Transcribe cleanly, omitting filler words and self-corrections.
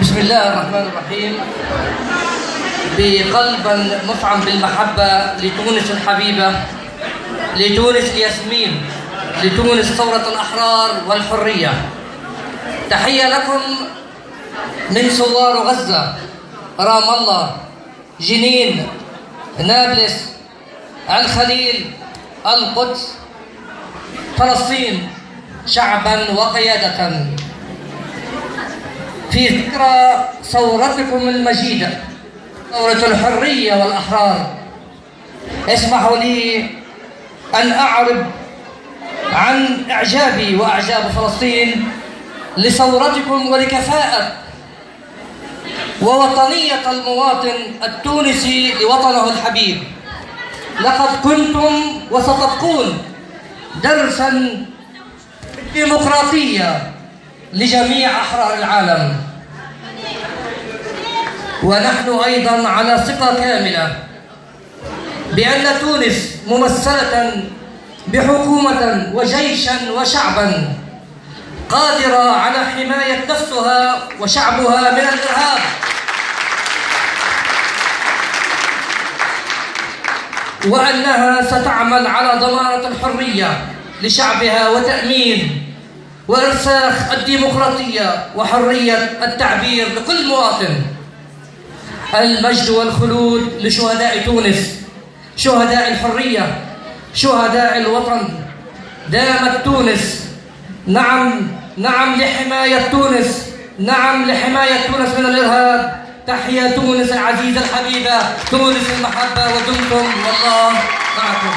بسم الله الرحمن الرحيم. بقلب مفعم بالمحبة لتونس الحبيبة، لتونس الياسمين، لتونس ثورة الأحرار والحرية. تحية لكم من ثوار غزة، رام الله، جنين، نابلس، الخليل، القدس، فلسطين، شعبا وقيادة. في ذكرى ثورتكم المجيدة، ثورة الحرية والأحرار، اسمحوا لي أن أعرب عن إعجابي وإعجاب فلسطين لثورتكم ولكفاءة ووطنية المواطن التونسي لوطنه الحبيب. لقد كنتم وستبقون درساً بالديمقراطية لجميع أحرار العالم، ونحن أيضاً على ثقة كاملة بأن تونس ممثلة بحكومة وجيشاً وشعباً قادرة على حماية نفسها وشعبها من الإرهاب، وأنها ستعمل على ضمانة الحرية لشعبها وتأمين وإرساخ الديمقراطية وحرية التعبير لكل مواطن. المجد والخلود لشهداء تونس، شهداء الحرية، شهداء الوطن. دامت تونس. نعم لحماية تونس، نعم لحماية تونس من الإرهاب. تحيا تونس العزيزة الحبيبة، تونس المحبة، ودمتم والله معكم.